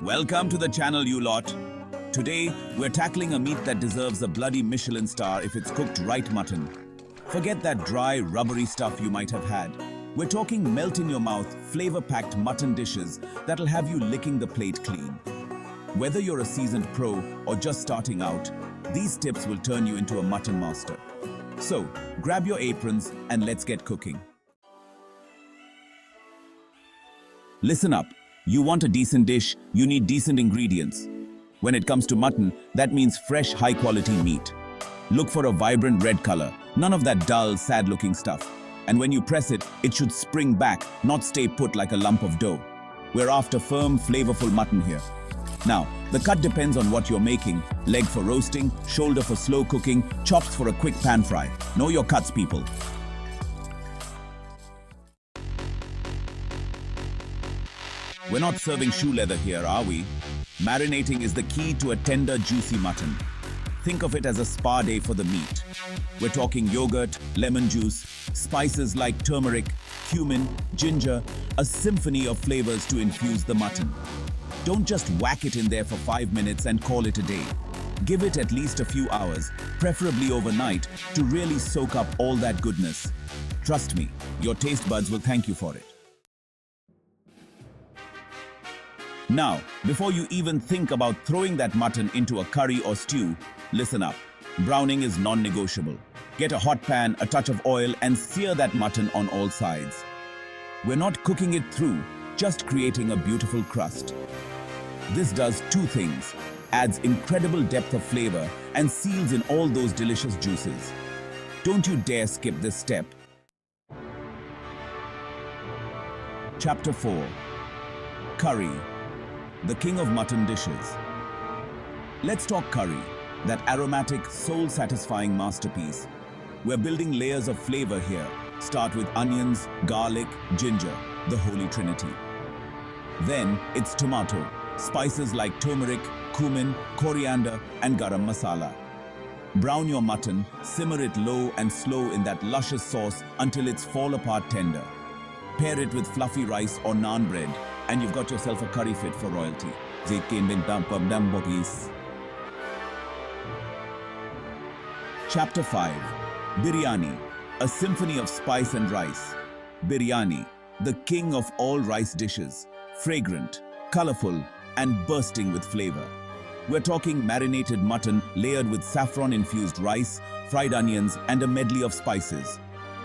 Welcome to the channel, you lot. Today, we're tackling a meat that deserves a bloody Michelin star if it's cooked right mutton. Forget that dry, rubbery stuff you might have had. We're talking melt-in-your-mouth, flavor-packed mutton dishes that'll have you licking the plate clean. Whether you're a seasoned pro or just starting out, these tips will turn you into a mutton master. So, grab your aprons and let's get cooking. Listen up. You want a decent dish, you need decent ingredients. When it comes to mutton, that means fresh, high-quality meat. Look for a vibrant red color, none of that dull, sad-looking stuff. And when you press it, it should spring back, not stay put like a lump of dough. We're after firm, flavorful mutton here. Now, the cut depends on what you're making. Leg for roasting, shoulder for slow cooking, chops for a quick pan fry. Know your cuts, people. We're not serving shoe leather here, are we? Marinating is the key to a tender, juicy mutton. Think of it as a spa day for the meat. We're talking yogurt, lemon juice, spices like turmeric, cumin, ginger, a symphony of flavors to infuse the mutton. Don't just whack it in there for 5 minutes and call it a day. Give it at least a few hours, preferably overnight, to really soak up all that goodness. Trust me, your taste buds will thank you for it. Now, before you even think about throwing that mutton into a curry or stew, listen up. Browning is non-negotiable. Get a hot pan, a touch of oil, and sear that mutton on all sides. We're not cooking it through, just creating a beautiful crust. This does two things: adds incredible depth of flavor and seals in all those delicious juices. Don't you dare skip this step. Chapter 4. Curry, the king of mutton dishes. Let's talk curry, that aromatic, soul-satisfying masterpiece. We're building layers of flavor here. Start with onions, garlic, ginger, the holy trinity. Then it's tomato, spices like turmeric, cumin, coriander, and garam masala. Brown your mutton, simmer it low and slow in that luscious sauce until it's fall-apart tender. Pair it with fluffy rice or naan bread, and you've got yourself a curry fit for royalty. Chapter 5. Biryani, a symphony of spice and rice. Biryani, the king of all rice dishes. Fragrant, colorful, and bursting with flavor. We're talking marinated mutton layered with saffron-infused rice, fried onions, and a medley of spices.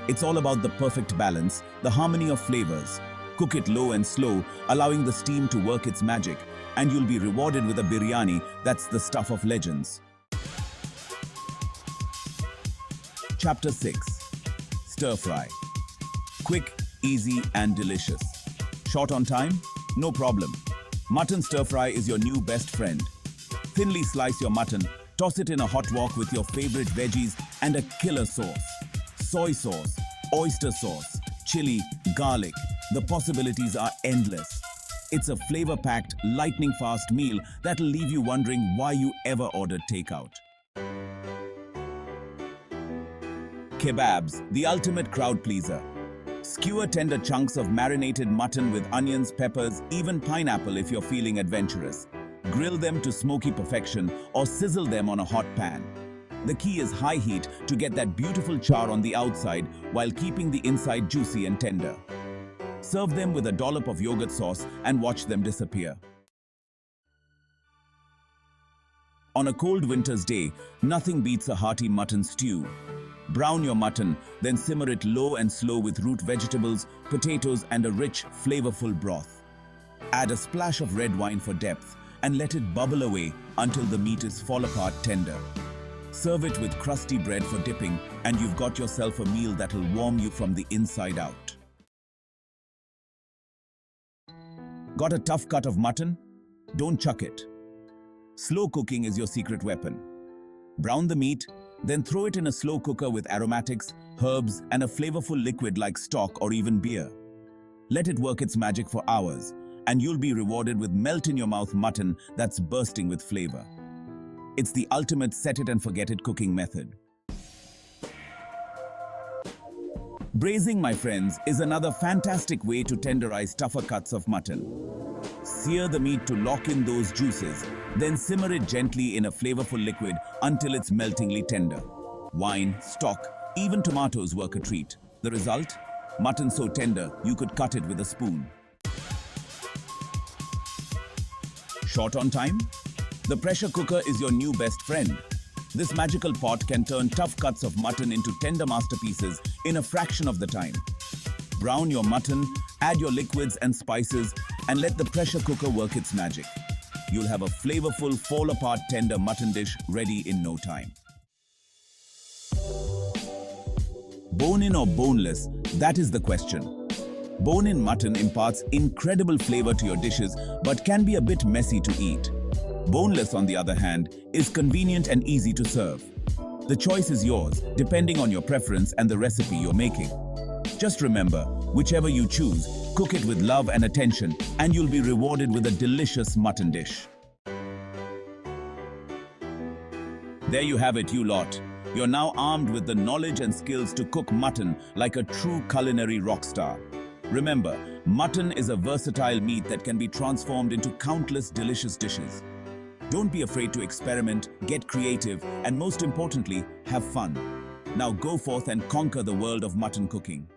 It's all about the perfect balance, the harmony of flavors. Cook it low and slow, allowing the steam to work its magic, and you'll be rewarded with a biryani that's the stuff of legends. Chapter 6. Stir fry. Quick, easy, and delicious. Short on time? No problem. Mutton stir fry is your new best friend. Thinly slice your mutton, toss it in a hot wok with your favorite veggies and a killer sauce. Soy sauce, oyster sauce, chili, garlic. The possibilities are endless. It's a flavor-packed, lightning-fast meal that'll leave you wondering why you ever ordered takeout. Kebabs, the ultimate crowd pleaser. Skewer tender chunks of marinated mutton with onions, peppers, even pineapple if you're feeling adventurous. Grill them to smoky perfection or sizzle them on a hot pan. The key is high heat to get that beautiful char on the outside while keeping the inside juicy and tender. Serve them with a dollop of yogurt sauce and watch them disappear. On a cold winter's day, nothing beats a hearty mutton stew. Brown your mutton, then simmer it low and slow with root vegetables, potatoes, and a rich, flavorful broth. Add a splash of red wine for depth and let it bubble away until the meat is fall-apart tender. Serve it with crusty bread for dipping, and you've got yourself a meal that'll warm you from the inside out. Got a tough cut of mutton? Don't chuck it. Slow cooking is your secret weapon. Brown the meat, then throw it in a slow cooker with aromatics, herbs, and a flavorful liquid like stock or even beer. Let it work its magic for hours, and you'll be rewarded with melt-in-your-mouth mutton that's bursting with flavor. It's the ultimate set-it-and-forget-it cooking method. Braising, my friends, is another fantastic way to tenderize tougher cuts of mutton. Sear the meat to lock in those juices, then simmer it gently in a flavorful liquid until it's meltingly tender. Wine, stock, even tomatoes work a treat. The result? Mutton so tender you could cut it with a spoon. Short on time? The pressure cooker is your new best friend. This magical pot can turn tough cuts of mutton into tender masterpieces in a fraction of the time. Brown your mutton, add your liquids and spices, and let the pressure cooker work its magic. You'll have a flavorful, fall-apart tender mutton dish ready in no time. Bone-in or boneless, that is the question. Bone-in mutton imparts incredible flavor to your dishes but can be a bit messy to eat. Boneless, on the other hand, is convenient and easy to serve. The choice is yours, depending on your preference and the recipe you're making. Just remember, whichever you choose, cook it with love and attention, and you'll be rewarded with a delicious mutton dish. There you have it, you lot. You're now armed with the knowledge and skills to cook mutton like a true culinary rock star. Remember, mutton is a versatile meat that can be transformed into countless delicious dishes. Don't be afraid to experiment, get creative, and most importantly, have fun. Now go forth and conquer the world of mutton cooking.